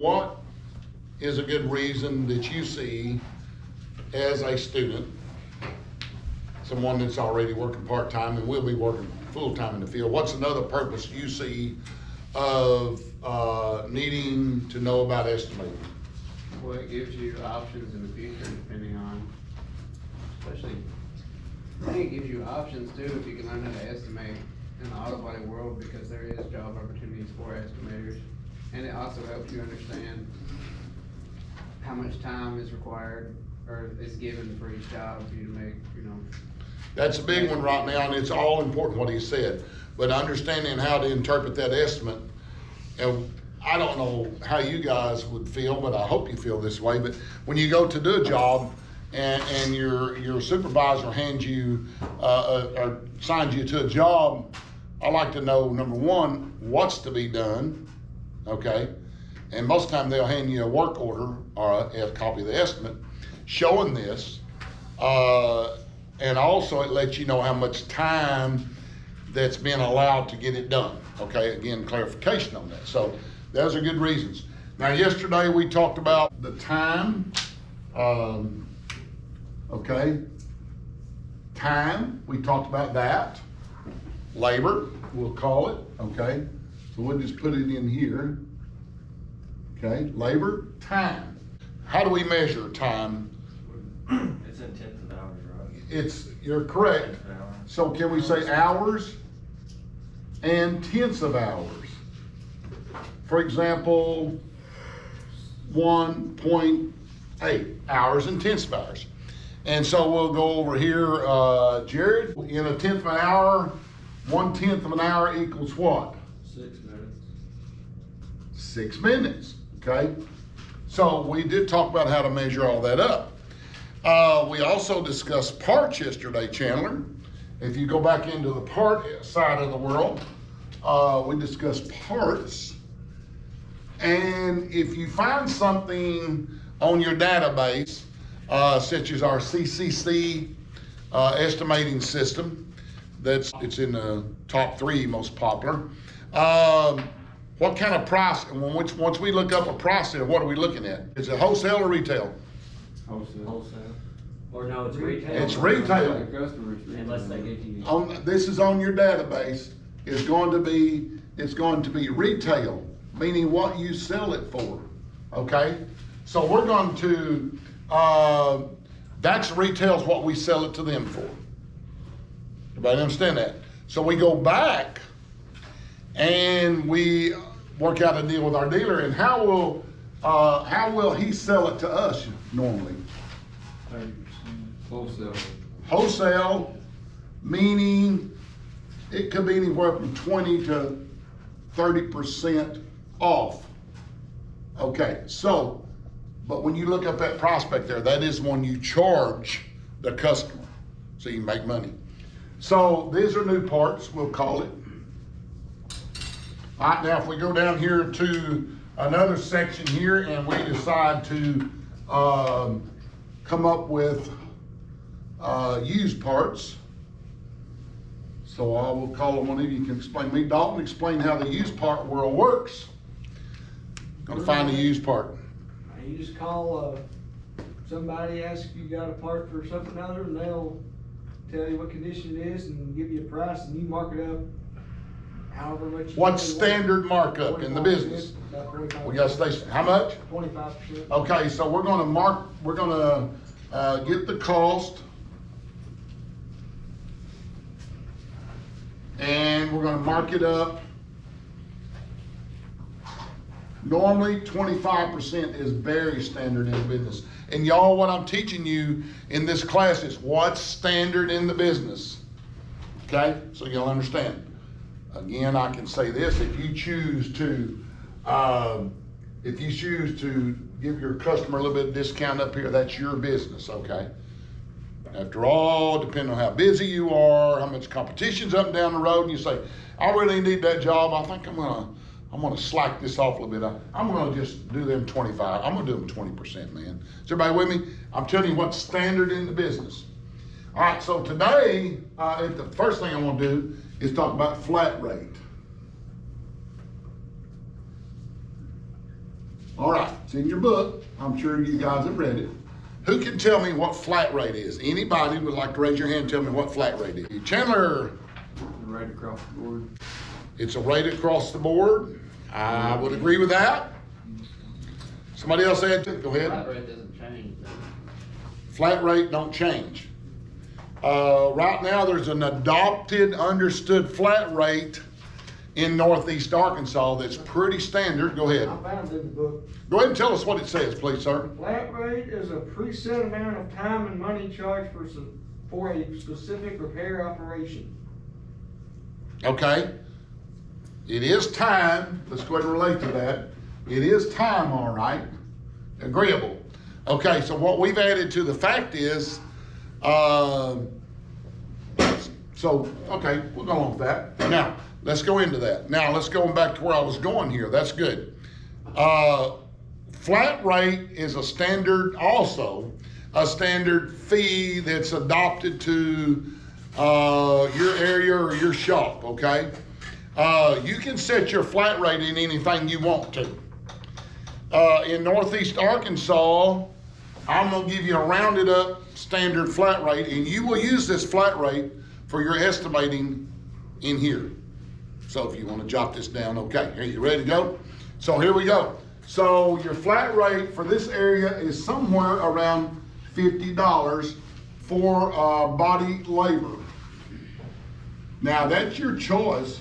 What is a good reason that you see as a student, someone that's already working part-time and will be working full-time in the field, what's another purpose you see of needing to know about estimating? Well, it gives you options in the future depending on, especially, I think it gives you options too if you can learn how to estimate in the auto body world, because there is job opportunities for estimators. And it also helps you understand how much time is required or is given for each job for you to make, That's a big one right now, and it's all important what he said. But understanding how to interpret that estimate, and I don't know how you guys would feel, but I hope you feel this way. But when you go to do a job and your supervisor hands you or signs you to a job, I like to know, number one, what's to be done, okay? And most of the time they'll hand you a work order or a copy of the estimate showing this. And also it lets you know how much time that's been allowed to get it done. Okay, again, clarification on that. So those are good reasons. Now, yesterday we talked about the time. Okay, time, we talked about that. Labor, we'll call it, okay? So we'll just put it in here. Okay, labor, time. How do we measure time? It's in tenths of hours, right? You're correct. So can we say hours and tenths of hours? For example, 1.8 hours and tenths of hours. And so we'll go over here, Jared, in a tenth of an hour, 1/10 of an hour equals what? 6 minutes. 6 minutes, okay? So we did talk about how to measure all that up. We also discussed parts yesterday, Chandler. If you go back into the part side of the world, we discussed parts. And if you find something on your database, such as our CCC estimating system, it's in the top 3 most popular. What kind of price, and once we look up a price there, what are we looking at? Is it wholesale or retail? Wholesale. Or no, it's retail. It's retail. Unless they give you. This is on your database. It's going to be retail, meaning what you sell it for, okay? So we're going to, that's retail's what we sell it to them for. Everybody understand that? So we go back and we work out a deal with our dealer, and how will he sell it to us normally? 30%. Wholesale. Wholesale, meaning it could be anywhere from 20 to 30% off. Okay, so, but when you look up that prospect there, that is when you charge the customer, so you make money. So these are new parts, we'll call it. All right, now if we go down here to another section here and we decide to come up with used parts. So I will call on one of you can explain me. Dalton, explain how the used part world works. Gonna find a used part. You just call somebody, ask if you got a part for something other, and they'll tell you what condition it is and give you a price, and you mark it up however much. What's standard markup in the business? We got station. How much? 25%. Okay, so we're gonna get the cost, and we're gonna mark it up. Normally 25% is very standard in the business. And y'all, what I'm teaching you in this class is what's standard in the business. Okay, so you'll understand. Again, I can say this, if you choose to give your customer a little bit of discount up here, that's your business, okay? After all, depending on how busy you are, how much competition's up and down the road, and you say, I really need that job, I think I'm gonna slack this off a little bit. I'm gonna just do them 25. I'm gonna do them 20%, man. Is everybody with me? I'm telling you what's standard in the business. All right, so today, the first thing I want to do is talk about flat rate. All right, it's in your book. I'm sure you guys have read it. Who can tell me what flat rate is? Anybody would like to raise your hand and tell me what flat rate is? Chandler, Right across the board. it's a rate across the board. I would agree with that. Somebody else add to it? Go Flat ahead. rate doesn't change, does it? Flat rate don't change. Right now, there's an adopted, understood flat rate in Northeast Arkansas that's pretty standard. Go ahead. I found it in the book. Go ahead and tell us what it says, please, sir. Flat rate is a preset amount of time and money charged for a specific repair operation. Okay? It is time. Let's go ahead and relate to that. It is time, all right. Agreeable. Okay, so what we've added to the fact is, okay, we'll go on with that. Now, let's go into that. Now, let's go back to where I was going here. That's good. Flat rate is a standard, also a standard fee that's adopted to your area or your shop, okay? You can set your flat rate in anything you want to. In Northeast Arkansas, I'm gonna give you a rounded up standard flat rate, and you will use this flat rate for your estimating in here. So if you wanna jot this down, okay, are you ready to go? So here we go. So your flat rate for this area is somewhere around $50 for body labor. Now that's your choice.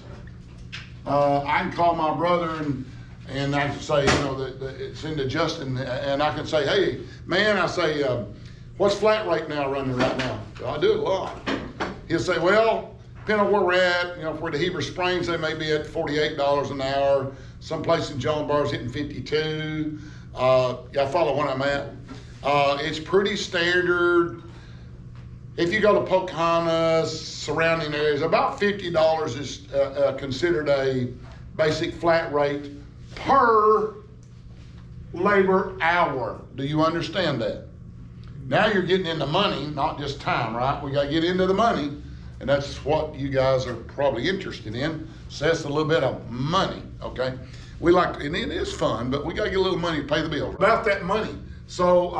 I can call my brother and I can say, you know, that it's into Justin, and I can say, hey, man, I say, what's flat rate now running right now? I do it a lot. He'll say, well, depending on where we're at, you know, if we're at Heber Springs, they may be at $48 an hour. Someplace in John Bar's hitting 52. Y'all follow what I'm at? It's pretty standard. If you go to Pocahontas, surrounding areas, about $50 is considered a basic flat rate per labor hour. Do you understand that? Now you're getting into money, not just time, right? We got to get into the money, and that's what you guys are probably interested in. So that's a little bit of money, okay? We like, and it is fun, but we got to get a little money to pay the bills. About that money, so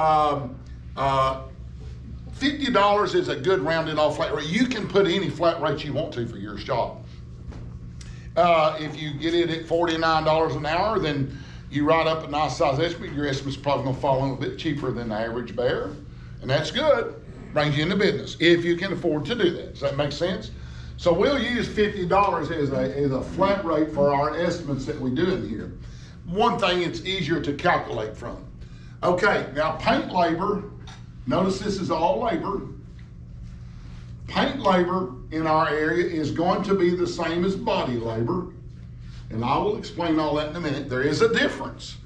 $50 is a good rounded off flat rate. You can put any flat rate you want to for your shop. If you get it at $49 an hour, then you write up a nice size estimate. Your estimate's probably gonna fall a little bit cheaper than the average bear, and that's good. Brings you into business if you can afford to do that. Does that make sense? So we'll use $50 as a flat rate for our estimates that we do in here. One thing, it's easier to calculate from. Okay, now paint labor. Notice this is all labor. Paint labor in our area is going to be the same as body labor, and I will explain all that in a minute. There is a difference.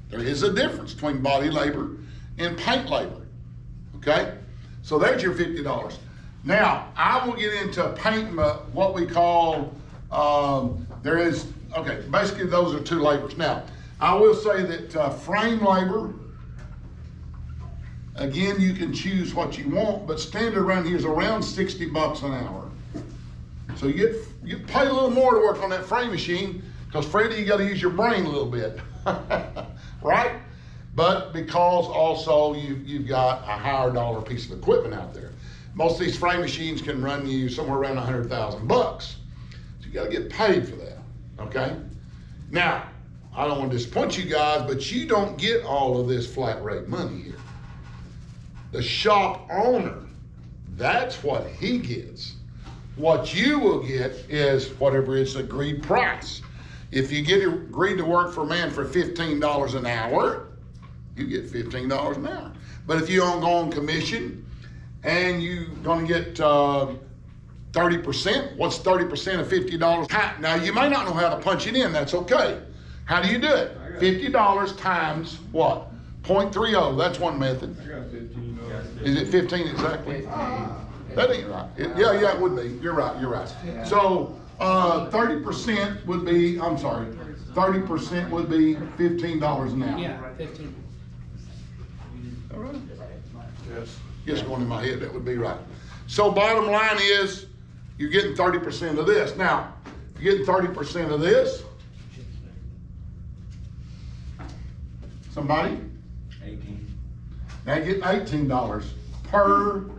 There is a difference between body labor and paint labor, okay? So there's your $50. Now, I will get into paint, what we call, basically those are two labors. Now, I will say that frame labor, again, you can choose what you want, but standard around here is around $60 an hour. So you pay a little more to work on that frame machine, because Freddie, you gotta use your brain a little bit, right? But because also you've got a higher dollar piece of equipment out there. Most of these frame machines can run you somewhere around $100,000. So you gotta get paid for that, okay? Now, I don't wanna disappoint you guys, but you don't get all of this flat rate money here. The shop owner, that's what he gets. What you will get is whatever its agreed price. If you get agreed to work for a man for $15 an hour, you get $15 an hour. But if you don't go on commission and you're gonna get 30%, what's 30% of $50? Now you may not know how to punch it in, that's okay. How do you do it? $50 times what? 0.30, that's one method. I got 15. Is it 15 exactly? That ain't right. Yeah, it would be. You're right. Yeah. So 30% would be, 30% would be $15 an hour. Yeah, 15. All right. Yes. Yes, going in my head, that would be right. So bottom line is, you're getting 30% of this. Now, if you're getting 30% of this, Somebody? 18. They get $18 per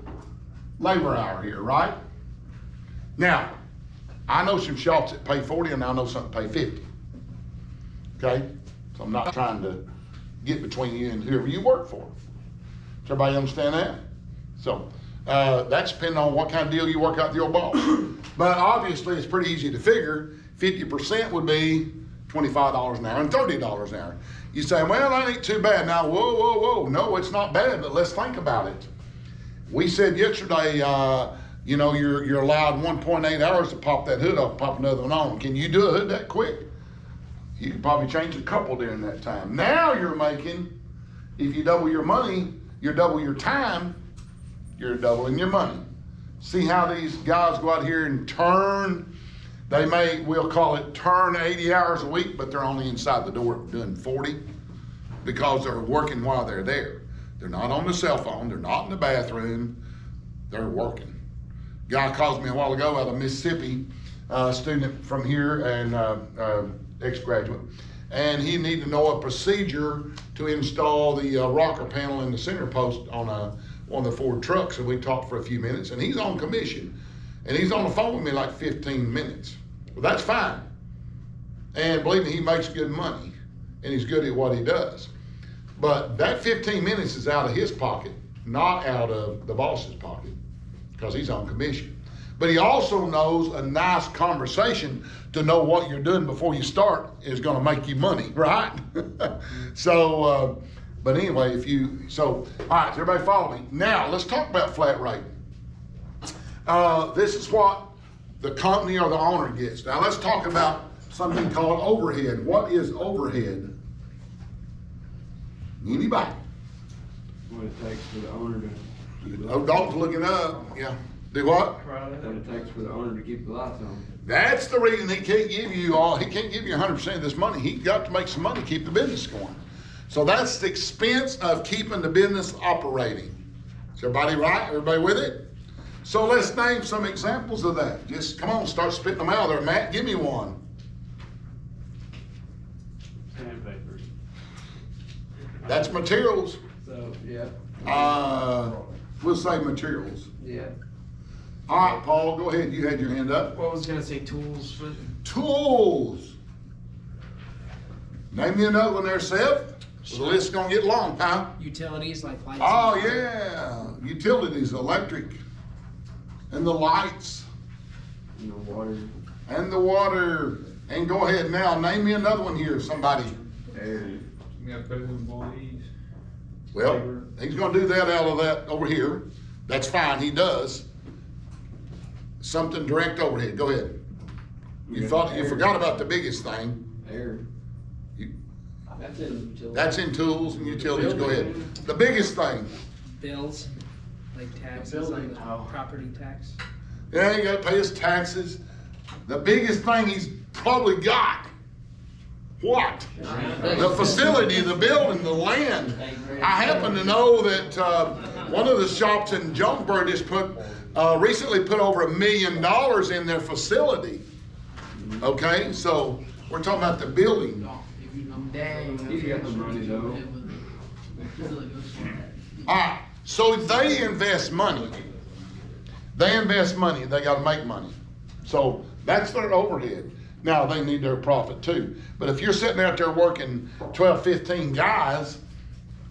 labor hour here, right? Now, I know some shops that pay 40 and I know some that pay 50. Okay? So I'm not trying to get between you and whoever you work for. Does everybody understand that? So, that's depending on what kind of deal you work out with your boss. But obviously, it's pretty easy to figure. 50% would be $25 an hour and $30 an hour. You say, well, that ain't too bad. Now, whoa. No, it's not bad, but let's think about it. We said yesterday, you know, you're allowed 1.8 hours to pop that hood off, pop another one on. Can you do a hood that quick? You could probably change a couple during that time. Now you're making, if you double your money, you double your time, you're doubling your money. See how these guys go out here and turn, we'll call it turn 80 hours a week, but they're only inside the door doing 40 because they're working while they're there. They're not on the cell phone, they're not in the bathroom, they're working. Guy calls me a while ago out of Mississippi, student from here and ex-graduate, and he needed to know a procedure to install the rocker panel in the center post on one of the Ford trucks. And we talked for a few minutes, and he's on commission, and he's on the phone with me like 15 minutes. Well, that's fine. And believe me, he makes good money, and he's good at what he does. But that 15 minutes is out of his pocket, not out of the boss's pocket, because he's on commission. But he also knows a nice conversation to know what you're doing before you start is going to make you money, right? So, but anyway, all right, does everybody follow me? Now, let's talk about flat rate. This is what the company or the owner gets. Now, let's talk about something called overhead. What is overhead? Anybody? What it takes for the owner to. Oh, dog's looking up. Yeah. Do what? What it takes for the owner to keep the lights on. That's the reason he can't give you 100% of this money. He's got to make some money to keep the business going. So that's the expense of keeping the business operating. Is everybody right? Everybody with it? So let's name some examples of that. Just come on, start spitting them out there. Matt, give me one. Sandpaper. That's materials. So, yeah, We'll say materials. yeah. All right, Paul, go ahead. You had your hand up. Well, I was gonna say tools, but Tools. Name me another one there, Seth. The list's gonna get long, huh? utilities like lights. Oh, and- yeah. Utilities, electric, and the lights, And the water. and the water. And go ahead now, name me another one here, somebody. Air. We got to put in employees. Well, he's gonna do that out of that over here. That's fine, he does. Something direct overhead, go ahead. You forgot about the biggest thing. Air. That's in utilities. That's in tools and utilities, go ahead. The biggest thing, Bills, like taxes, Building. like the property tax. yeah, you gotta pay his taxes. The biggest thing he's probably got, what? The facility, the building, the land. I happen to know that one of the shops in Jonesboro just recently put over $1 million in their facility. Okay, so we're talking about the building. Dang. He's got the money though. All right, so they invest money. They invest money, they gotta make money. So that's their overhead. Now, they need their profit too. But if you're sitting out there working 12, 15 guys,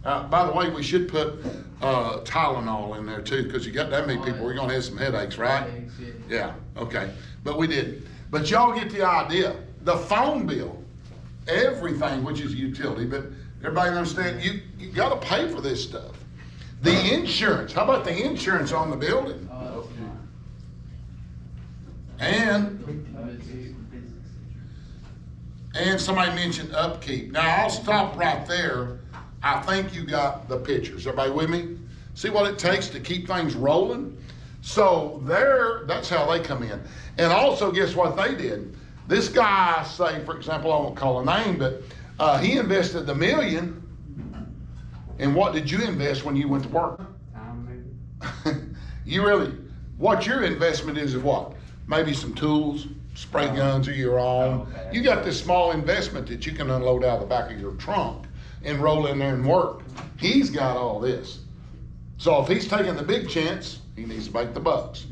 by the way, we should put Tylenol in there too, because you got that many people, we're gonna have some headaches, right? Yeah, okay, but we did. But y'all get the idea. The phone bill, everything, which is a utility, but everybody understand, you gotta pay for this stuff. The insurance, how about the insurance on the building? And somebody mentioned upkeep. Now, I'll stop right there. I think you got the pictures. Everybody with me? See what it takes to keep things rolling? So that's how they come in. And also, guess what they did? This guy, say, for example, I won't call a name, but he invested $1 million. And what did you invest when you went to work? Time You what your investment is what? Maybe some tools, spray guns of your own. Okay. You got this small investment that you can unload out of the back of your trunk and roll in there and work. He's got all this. So if he's taking the big chance, he needs to make the bucks.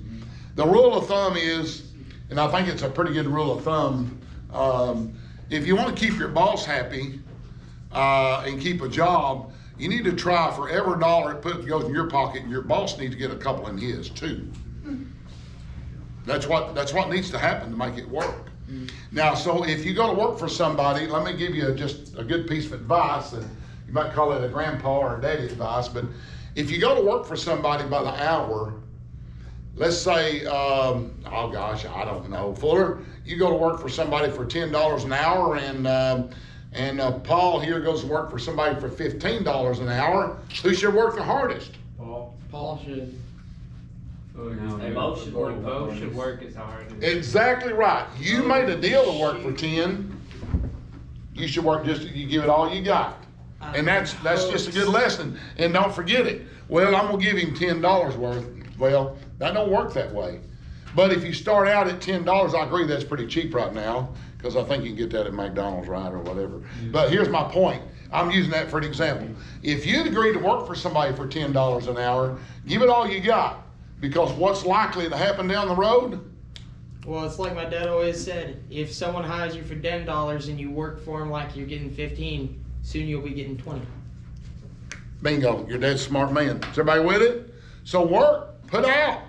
The rule of thumb is, and I think it's a pretty good rule of thumb, if you want to keep your boss happy and keep a job, you need to try for every dollar it goes in your pocket, your boss needs to get a couple in his too. That's what needs to happen to make it work. Now, so if you go to work for somebody, let me give you just a good piece of advice, and you might call it a grandpa or a daddy advice, but if you go to work for somebody by the hour, let's say, oh gosh, I don't know, Fuller, you go to work for somebody for $10 an hour, and Paul here goes to work for somebody for $15 an hour. Who should work the hardest? Paul should. They both should work. Both should work as hard as. Exactly right. You made a deal to work for 10. You should work you give it all you got. And that's just a good lesson. And don't forget it. Well, I'm gonna give him $10 worth. Well, that don't work that way. But if you start out at $10, I agree that's pretty cheap right now, because I think you can get that at McDonald's, right, or whatever. But here's my point. I'm using that for an example. If you agree to work for somebody for $10 an hour, give it all you got. Because what's likely to happen down the road? Well, it's like my dad always said, if someone hires you for $10 and you work for them like you're getting 15, soon you'll be getting 20. Bingo, your dad's a smart man. Is everybody with it? So work, put out.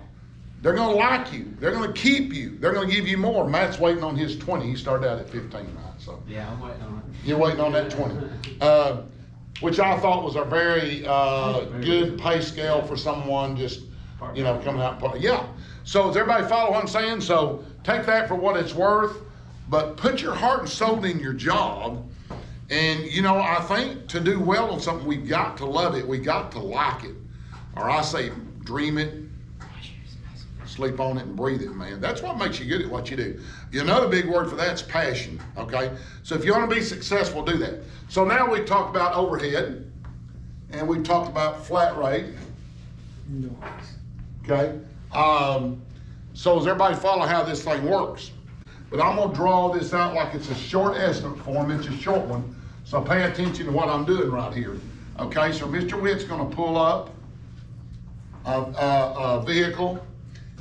They're gonna like you. They're gonna keep you. They're gonna give you more. Matt's waiting on his 20. He started out at 15, right? So Yeah, I'm waiting on it. you're waiting on that 20. Which I thought was a very good pay scale for someone just, coming out. Yeah. So does everybody follow what I'm saying? So take that for what it's worth, but put your heart and soul in your job. And, I think to do well on something, we've got to love it. We got to like it. Or I say, dream it, sleep on it, and breathe it, man. That's what makes you good at what you do. Another big word for that's passion, okay? So if you want to be successful, do that. So now we talked about overhead, and we talked about flat rate. Okay? So does everybody follow how this thing works? But I'm gonna draw this out like it's a short estimate form. It's a short one. So pay attention to what I'm doing right here. Okay, so Mr. Witt's gonna pull up a vehicle,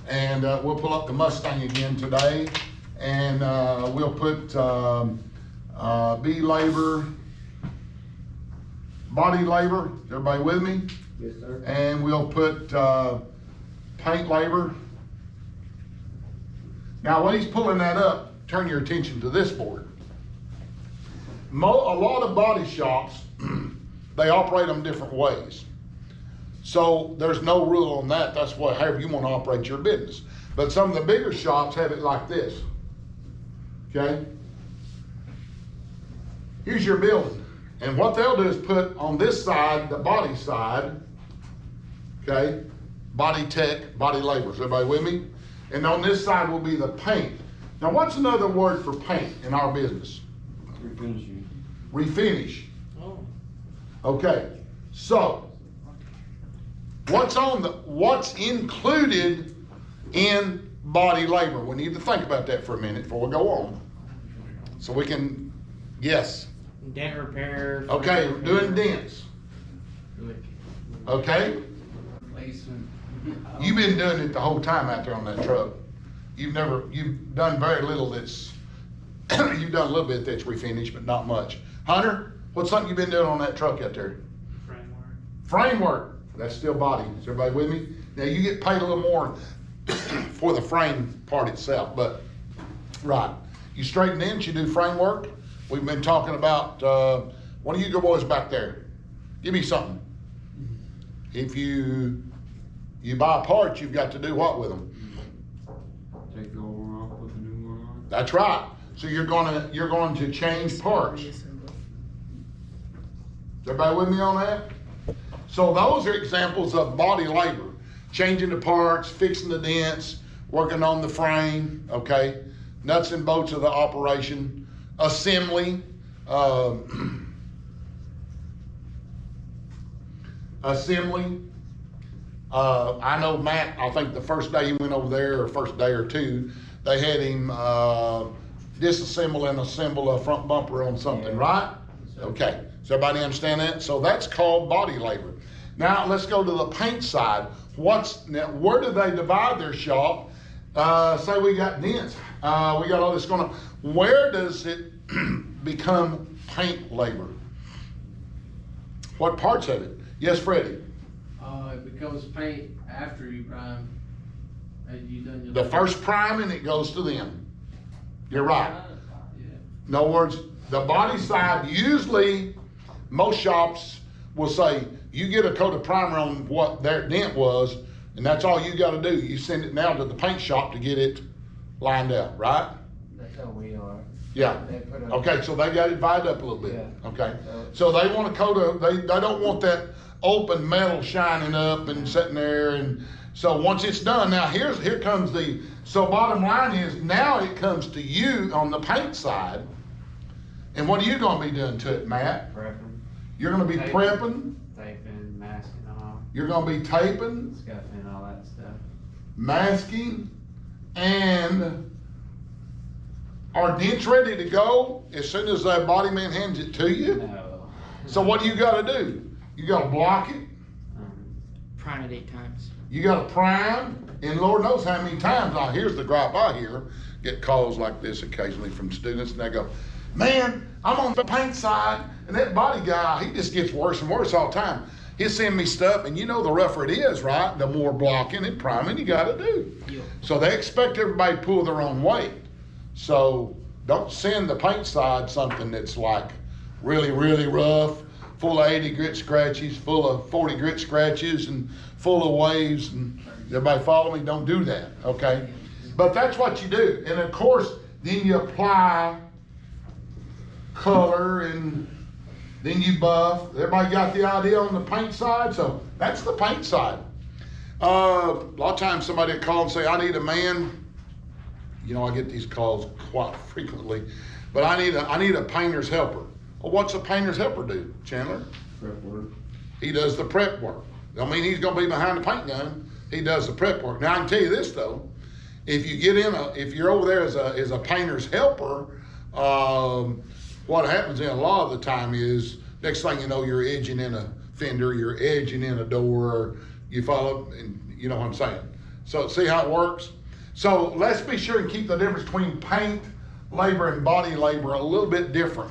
and we'll pull up the Mustang again today, and we'll put B labor, body labor. Is everybody with me? Yes, sir. And we'll put paint labor. Now, when he's pulling that up, turn your attention to this board. A lot of body shops, they operate them different ways. So there's no rule on that. That's however you want to operate your business. But some of the bigger shops have it like this. Okay? Here's your building. And what they'll do is put on this side, the body side, okay, body tech, body labor. Is everybody with me? And on this side will be the paint. Now, what's another word for paint in our business? Refinishing. Refinish. Oh. Okay, so what's included in body labor? We need to think about that for a minute before we go on. So we can, yes. Dent repair. Okay, doing dents. Okay? Replacement. You've been doing it the whole time out there on that truck. You've done very little you've done a little bit that's refinished, but not much. Hunter, what's something you've been doing on that truck out there? Framework. That's still body. Is everybody with me? Now you get paid a little more for the frame part itself, but right. You straighten in, you do framework. We've been talking about, one of you good boys back there. Give me something. If you buy parts, you've got to do what with them? Take the old one off, put the new one on. That's right. So you're going to change parts. Is everybody with me on that? So those are examples of body labor. Changing the parts, fixing the dents, working on the frame, okay? Nuts and bolts of the operation. Assembly. Assembly. I know Matt, I think the first day he went over there, or first day or two, they had him disassemble and assemble a front bumper on something, right? Okay. Does everybody understand that? So that's called body labor. Now let's go to the paint side. Now, where do they divide their shop? Say we got dents, we got all this going on. Where does it become paint labor? What parts of it? Yes, Freddie. It becomes paint after you prime. And you done your. The first priming, it goes to them. You're right. Yeah. In other words, the body side, usually most shops will say, you get a coat of primer on what their dent was, and that's all you gotta do. You send it now to the paint shop to get it lined up, right? That's how we are. Yeah. They put a- Okay, so they got it divided up a little bit, Yeah. okay? So they want a coat of, they don't want that open metal shining up and sitting there, and so once it's done, now here comes so bottom line is, now it comes to you on the paint side, and what are you gonna be doing to it, Matt? Prepping, You're gonna be Taping. prepping, Taping, masking off, you're gonna be taping, scuffing, all that stuff. masking, and are dents ready to go as soon as that body man hands it to you? No. So what do you gotta do? You gotta block it, Prime it 8 times. you gotta prime, and Lord knows how many times, now here's the gripe I hear, get calls like this occasionally from students, and they go, man, I'm on the paint side, and that body guy, he just gets worse and worse all the time. He'll send me stuff, and you know the rougher it is, right? The more blocking and priming you gotta do. Yeah. So they expect everybody to pull their own weight. So don't send the paint side something that's like really, really rough, full of 80 grit scratches, full of 40 grit scratches, and full of waves, and everybody follow me? Don't do that, okay? But that's what you do. And of course, then you apply color, and then you buff. Everybody got the idea on the paint side? So that's the paint side. A lot of times somebody will call and say, I need a man. You know, I get these calls quite frequently, but I need a painter's helper. Well, what's a painter's helper do, Chandler? Prep work. He does the prep work. Don't mean he's gonna be behind the paint gun. He does the prep work. Now I can tell you this though, if you're over there as a painter's helper, what happens in a lot of the time is next thing you know, you're edging in a fender, you're edging in a door, you follow, and you know what I'm saying. So see how it works? So let's be sure and keep the difference between paint labor and body labor a little bit different.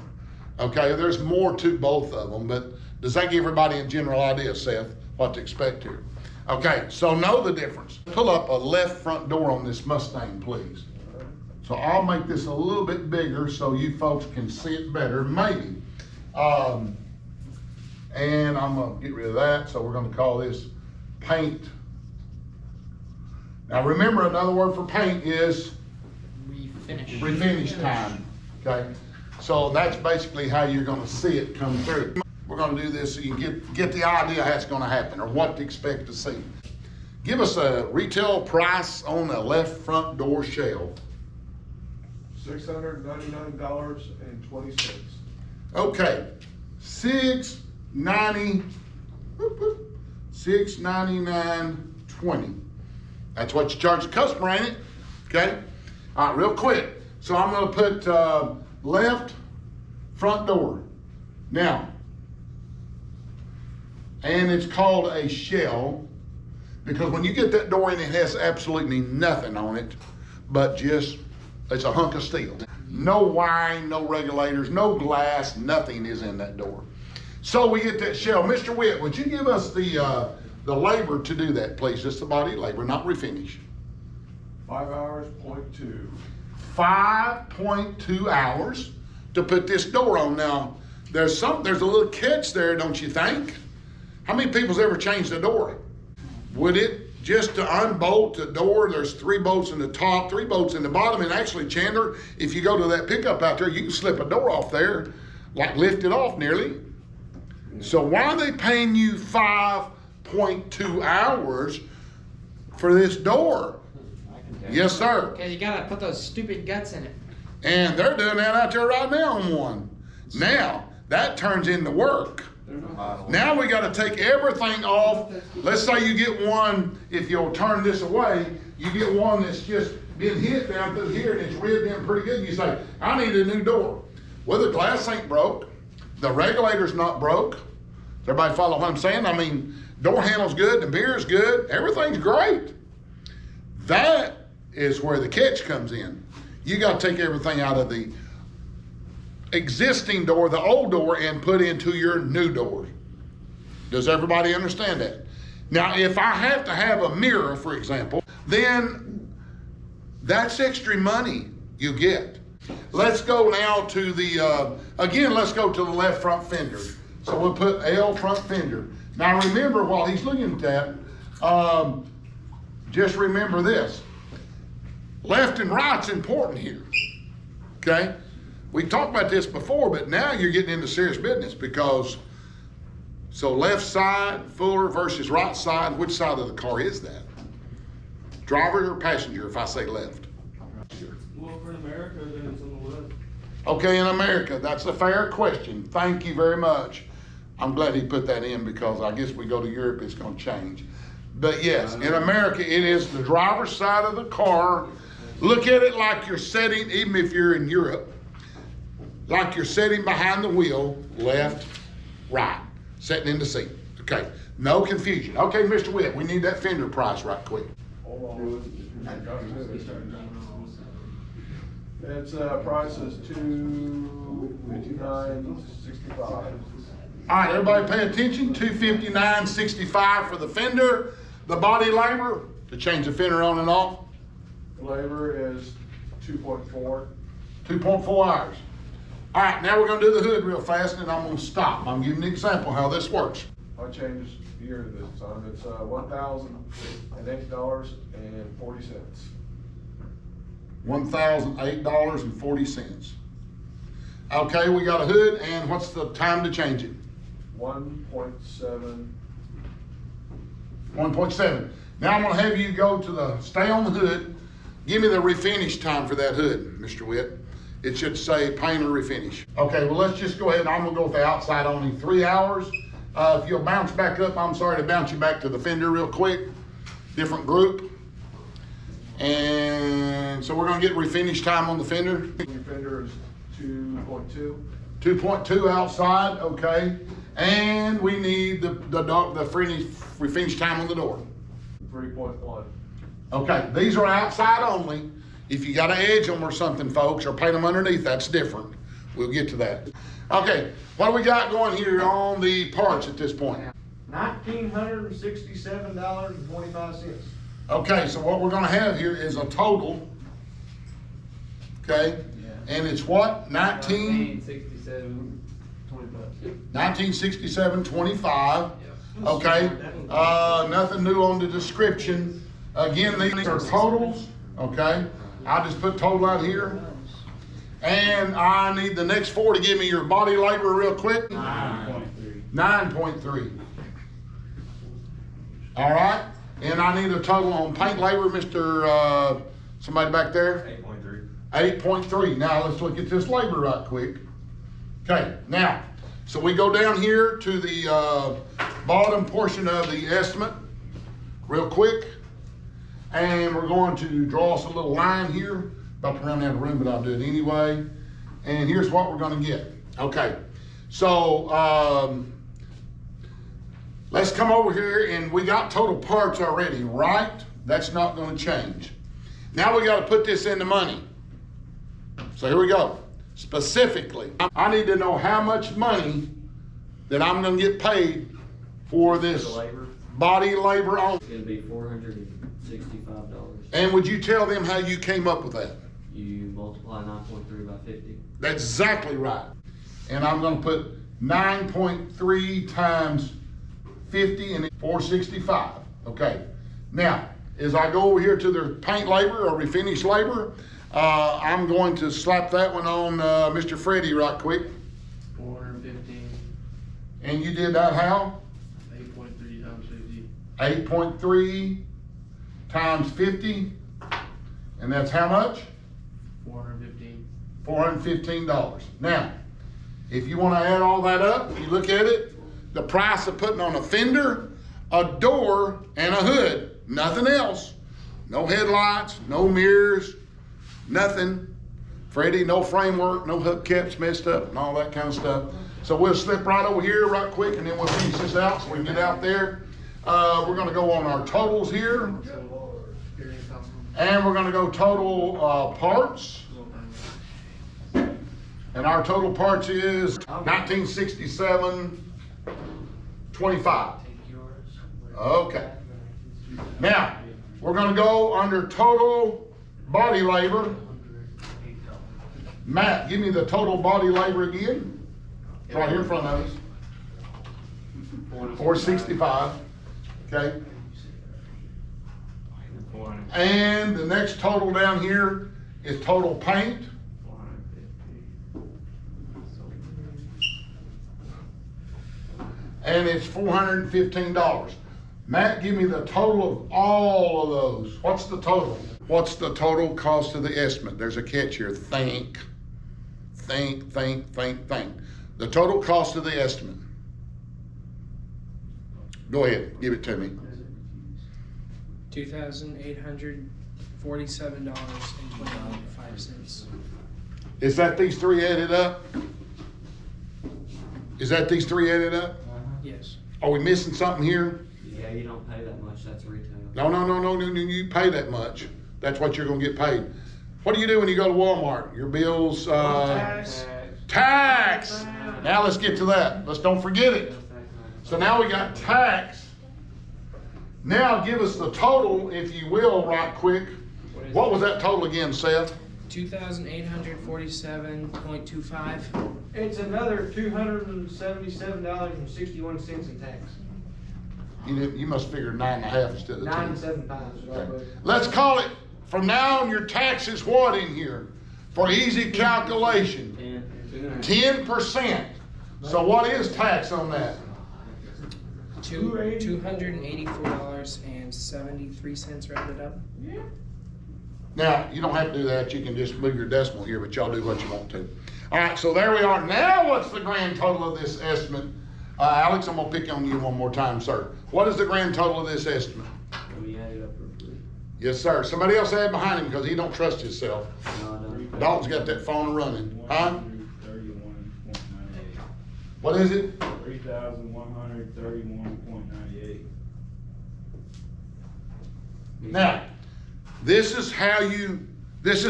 Okay, there's more to both of them, but does that give everybody a general idea, Seth, what to expect here? Okay, so know the difference. Pull up a left front door on this Mustang, please. So I'll make this a little bit bigger so you folks can see it better, maybe. And I'm gonna get rid of that, so we're gonna call this paint. Now remember, another word for paint is Refinish. refinish time, okay? So that's basically how you're gonna see it come through. We're gonna do this so you get the idea how it's gonna happen or what to expect to see. Give us a retail price on the left front door shelf. $699.20. Okay, $699.20. That's what you charge the customer, ain't it? Okay? All right, real quick. So I'm gonna put left front door. Now, and it's called a shell because when you get that door in, it has absolutely nothing on it but just, it's a hunk of steel. No wiring, no regulators, no glass, nothing is in that door. So we get that shell. Mr. Witt, would you give us the labor to do that, please? Just the body labor, not refinish. 5 hours, 0.2. 5.2 hours to put this door on. Now, there's a little catch there, don't you think? How many people's ever changed the door? Would it just to unbolt the door, there's 3 bolts in the top, 3 bolts in the bottom, and actually, Chandler, if you go to that pickup out there, you can slip a door off there, like lift it off nearly. So why are they paying you 5.2 hours for this door? Yes, sir. Cause you gotta put those stupid guts in it. And they're doing that out there right now on one. Now, that turns into work. Now we gotta take everything off. Let's say you get one, if you'll turn this away, you get one that's just been hit down through here and it's ribbed in pretty good. You say, I need a new door. Well, the glass ain't broke. The regulator's not broke. Does everybody follow what I'm saying? I mean, door handle's good, the beer's good, everything's great. That is where the catch comes in. You gotta take everything out of the existing door, the old door, and put into your new door. Does everybody understand that? Now, if I have to have a mirror, for example, then that's extra money you get. Let's go now to the, again, let's go to the left front fender. So we'll put L front fender. Now remember, while he's looking at that, just remember this. Left and right's important here, okay? We talked about this before, but now you're getting into serious business because, so left side, Fuller versus right side, which side of the car is that? Driver or passenger, if I say left? Well, for America, then it's on the left. Okay, in America, that's a fair question. Thank you very much. I'm glad he put that in because I guess we go to Europe, it's gonna change. But yes, in America, it is the driver's side of the car. Look at it like you're sitting, even if you're in Europe, like you're sitting behind the wheel, left, right, sitting in the seat. Okay, no confusion. Okay, Mr. Witt, we need that fender price right quick. Hold on. Its price is $259.65. All right, everybody pay attention, $259.65 for the fender. The body labor, to change the fender on and off, Labor is 2.4. 2.4 hours. All right, now we're gonna do the hood real fast and I'm gonna stop. I'm giving you an example how this works. I changed year this time. It's $1,008.40. $1,008.40. Okay, we got a hood, and what's the time to change it? 1.7. 1.7. Now I'm gonna have you go to the, stay on the hood. Give me the refinish time for that hood, Mr. Witt. It should say paint or refinish. Okay, well, let's just go ahead and I'm gonna go with the outside only 3 hours. If you'll bounce back up, I'm sorry to bounce you back to the fender real quick. Different group. And so we're gonna get refinish time on the fender. Your fender is 2.2. 2.2 outside, okay. And we need the refinish time on the door. 3.1. Okay, these are outside only. If you gotta edge them or something, folks, or paint them underneath, that's different. We'll get to that. Okay, what do we got going here on the parts at this point? $1,967.25. Okay, so what we're gonna have here is a total, okay? And it's what, 1967.25, okay? Nothing new on the description. Again, these are totals, okay? I'll just put total out here. And I need the next four to give me your body labor real quick. 9.3. All right, and I need a total on paint labor, Mr. Somebody back there? 8.3. Now let's look at this labor right quick. Okay, now, so we go down here to the bottom portion of the estimate real quick. And we're going to draw us a little line here. About to run out of room, but I'll do it anyway. And here's what we're gonna get. Okay, so let's come over here and we got total parts already, right? That's not gonna change. Now we gotta put this into money. So here we go. Specifically, I need to know how much money that I'm gonna get paid for this body labor on. It's gonna be $465. And would you tell them how you came up with that? You multiply 9.3 by 50. That's exactly right. And I'm gonna put 9.3 times 50 and 465. Okay. Now, as I go over here to the paint labor or refinish labor, I'm going to slap that one on Mr. Freddie right quick. 415, And you did that how? 8.3 times 50. 8.3 times 50. And that's how much? 415. $415. Now, if you want to add all that up, you look at it, the price of putting on a fender, a door, and a hood, nothing else. No headlights, no mirrors, nothing. Freddie, no framework, no hubcaps messed up, and all that kind of stuff. So we'll slip right over here right quick and then we'll finish this out so we can get out there. We're gonna go on our totals here. And we're gonna go total, parts. And our total parts is 1967.25. Okay. Now, we're gonna go under total body labor. Matt, give me the total body labor again. It's right here in front of us. 465, okay? And the next total down here is total paint. And it's $415. Matt, give me the total of all of those. What's the total? What's the total cost of the estimate? There's a catch here. Think. The total cost of the estimate. Go ahead, give it to me. $2,847.25. Is that these three added up? Is that these three added up? Yes. Are we missing something here? Yeah, you don't pay that much, that's retail. No, you pay that much. That's what you're gonna get paid. What do you do when you go to Walmart? Your bills, tax. Now let's get to that. Let's don't forget it. So now we got tax. Now give us the total, if you will, right quick. What was that total again, Seth? $2,847.25. It's another $277.61 in tax. You must figure 9.5 instead of 10. 9 and 7 times, right, Okay. buddy? Let's call it, from now on, your tax is what in here? For easy calculation, 10%. So what is tax on that? $284.73 rounded up. Now, you don't have to do that. You can just move your decimal here, but y'all do what you want to. All right, so there we are. Now what's the grand total of this estimate? Alex, I'm gonna pick on you one more time, sir. What is the grand total of this estimate? We added up real quick. Yes, sir. Somebody else add behind him because he don't trust himself. No, I don't. Dalton's got that phone running. Huh? 131.98. What is it? 3,131.98. Now, this is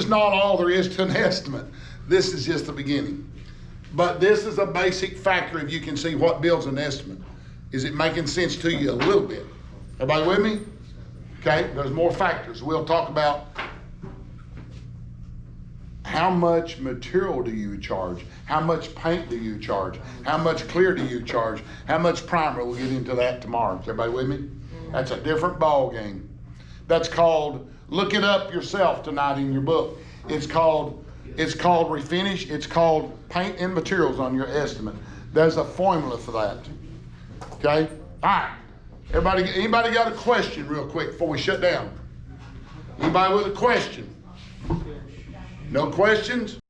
not all there is to an estimate. This is just the beginning. But this is a basic factor if you can see what builds an estimate. Is it making sense to you a little bit? Everybody with me? Okay, there's more factors. We'll talk about how much material do you charge? How much paint do you charge? How much clear do you charge? How much primer? We'll get into that tomorrow. Is everybody with me? That's a different ball game. That's called, look it up yourself tonight in your book. It's called refinish. It's called paint and materials on your estimate. There's a formula for that. Okay? All right. Anybody got a question real quick before we shut down? Anybody with a question? No questions?